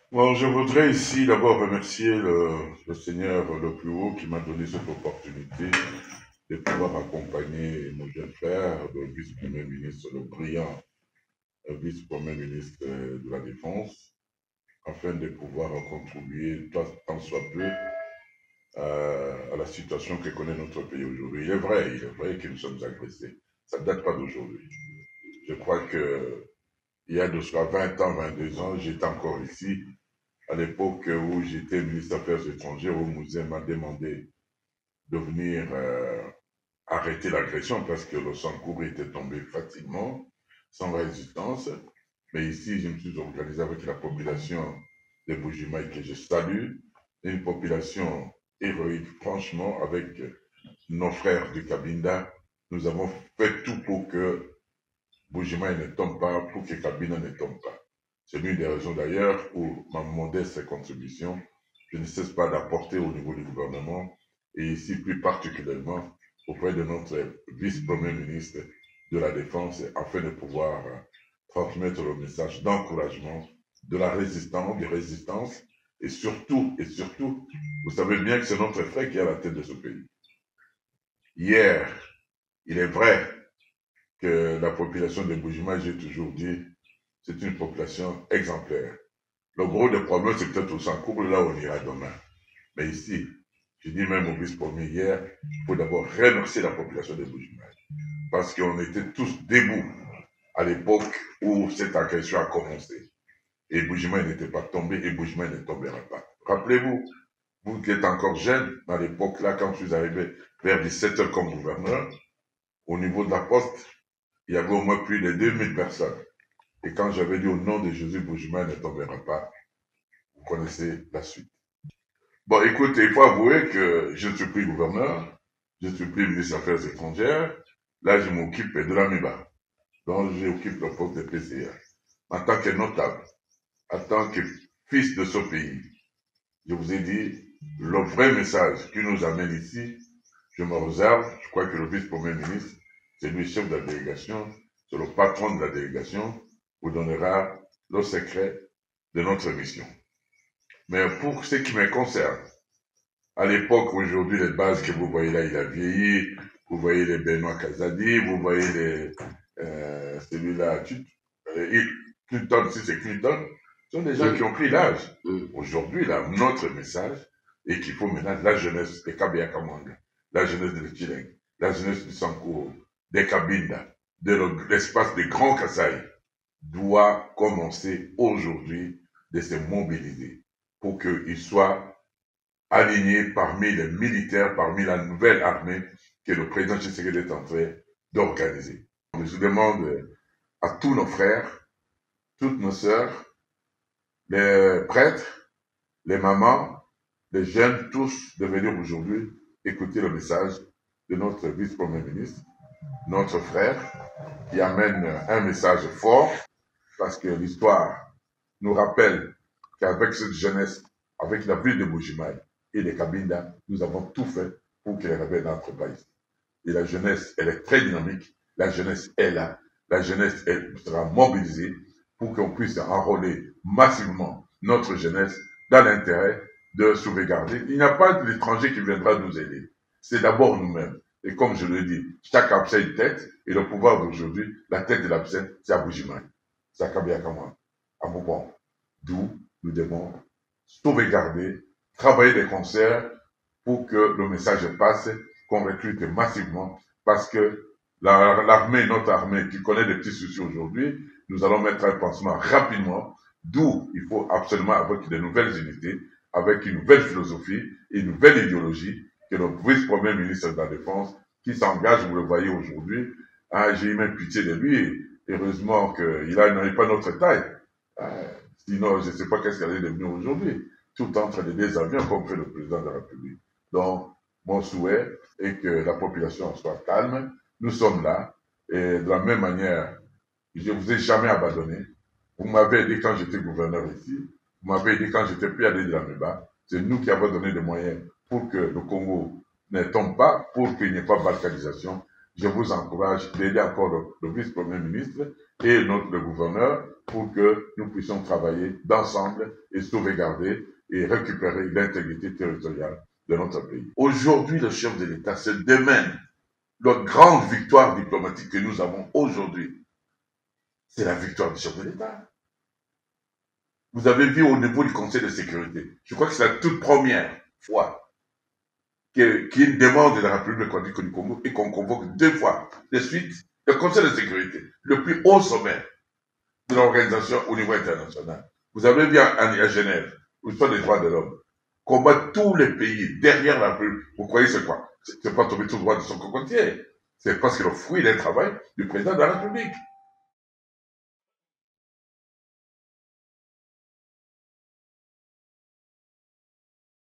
Bon, je voudrais ici d'abord remercier le Seigneur le plus haut qui m'a donné cette opportunité de pouvoir accompagner mon jeune frère, le vice-premier ministre, le brillant vice-premier ministre de la Défense, afin de pouvoir contribuer tant soit peu à la situation que connaît notre pays aujourd'hui. Il est vrai que nous sommes agressés. Ça ne date pas d'aujourd'hui. Je crois que il y a de cela 20 ans, 22 ans, j'étais encore ici à l'époque où j'étais ministre des Affaires étrangères, où Mouzin m'a demandé de venir arrêter l'agression parce que le Sankour était tombé facilement, sans résistance. Mais ici, je me suis organisé avec la population de Bujimaï que je salue, une population héroïque, franchement, avec nos frères du Kabinda. Nous avons fait tout pour que Bujimaï ne tombe pas, pour que Kabinda ne tombe pas. C'est l'une des raisons d'ailleurs pour ma modeste contribution, je ne cesse pas d'apporter au niveau du gouvernement et ici plus particulièrement auprès de notre vice-premier ministre de la Défense afin de pouvoir transmettre le message d'encouragement, de la résistance, et surtout, vous savez bien que c'est notre frère qui est à la tête de ce pays. Hier, il est vrai que la population de Bujima, j'ai toujours dit, c'est une population exemplaire. Le gros des problèmes, c'est peut-être au Sankour, là où on ira demain. Mais ici, je dis même au vice-premier hier, il faut d'abord remercier la population de Bujimaï. Parce qu'on était tous debout à l'époque où cette agression a commencé. Et Bujimaï n'était pas tombé et Bujimaï ne tombera pas. Rappelez-vous, vous qui êtes encore jeune, à l'époque là, quand je suis arrivé vers 17 heures comme gouverneur, au niveau de la poste, il y avait au moins plus de 2000 personnes. Et quand j'avais dit au nom de Jésus, Bujimaï ne tombera pas, vous connaissez la suite. Bon, écoute, il faut avouer que je ne suis plus gouverneur, je ne suis plus ministre des Affaires étrangères. Là, je m'occupe de l'AMIBA. Donc, j'occupe le poste de PCA. En tant que notable, en tant que fils de ce pays, je vous ai dit, le vrai message qui nous amène ici, je me réserve, je crois que le vice-premier ministre, c'est lui chef de la délégation, c'est le patron de la délégation, vous donnera le secret de notre mission. Mais pour ce qui me concerne, à l'époque, aujourd'hui, les bases que vous voyez là, il a vieilli. Vous voyez les Benoît Kazadi, vous voyez celui-là, Clinton, si c'est Clinton, ce sont des gens qui ont pris l'âge. Aujourd'hui, là, notre message est qu'il faut maintenant la jeunesse de Kabea Kamanga, la jeunesse de Chileng, la jeunesse du Sankouro, des Kabinda, de l'espace des Grands Kasaï, doit commencer aujourd'hui de se mobiliser pour qu'ils soient alignés parmi les militaires, parmi la nouvelle armée que le président Tshisekedi est en train d'organiser. Je demande à tous nos frères, toutes nos sœurs, les prêtres, les mamans, les jeunes, tous de venir aujourd'hui écouter le message de notre vice-premier ministre, notre frère, qui amène un message fort, parce que l'histoire nous rappelle qu'avec cette jeunesse, avec la ville de Bujimaï et les Kabinda, nous avons tout fait pour que les rebelles n'entrent pas ici. Et la jeunesse, elle est très dynamique. La jeunesse est là. La jeunesse, elle sera mobilisée pour qu'on puisse enrôler massivement notre jeunesse dans l'intérêt de sauvegarder. Il n'y a pas d'étranger qui viendra nous aider. C'est d'abord nous-mêmes. Et comme je le dis, chaque abcès a une tête, et le pouvoir d'aujourd'hui, la tête de l'abcès, c'est à Bujimaï. C'est à Kabiakama, à Moubon. D'où nous devons sauvegarder, travailler des concerts pour que le message passe, qu'on recrute massivement, parce que l'armée, notre armée, qui connaît des petits soucis aujourd'hui, nous allons mettre un pansement rapidement, d'où il faut absolument, avec de nouvelles unités, avec une nouvelle philosophie, une nouvelle idéologie, que le vice-premier ministre de la Défense, qui s'engage, vous le voyez aujourd'hui, j'ai eu même pitié de lui, heureusement qu'il n'a pas notre taille. Sinon, je ne sais pas qu'est-ce qu'elle est devenue aujourd'hui, tout entre les deux avions, comme fait le président de la République. Donc, mon souhait est que la population soit calme. Nous sommes là. Et de la même manière, je ne vous ai jamais abandonné. Vous m'avez aidé quand j'étais gouverneur ici. Vous m'avez aidé quand j'étais PAD de la MEBA. C'est nous qui avons donné des moyens pour que le Congo ne tombe pas, pour qu'il n'y ait pas de balkanisation. Je vous encourage d'aider encore le vice-premier ministre et le gouverneur pour que nous puissions travailler d'ensemble et sauvegarder et récupérer l'intégrité territoriale de notre pays. Aujourd'hui, le chef de l'État se démène. Notre grande victoire diplomatique que nous avons aujourd'hui, c'est la victoire du chef de l'État. Vous avez vu au niveau du Conseil de sécurité, je crois que c'est la toute première fois qu'il y a une demande de la République démocratique du Congo et qu'on convoque 2 fois de suite le Conseil de sécurité, le plus haut sommet de l'organisation au niveau international. Vous avez vu à Genève, où sont les droits de l'homme, combattre tous les pays derrière la République. Vous croyez c'est quoi? C'est pas tomber tout droit de son cocotier. C'est parce que le fruit d'un travail du président de la République.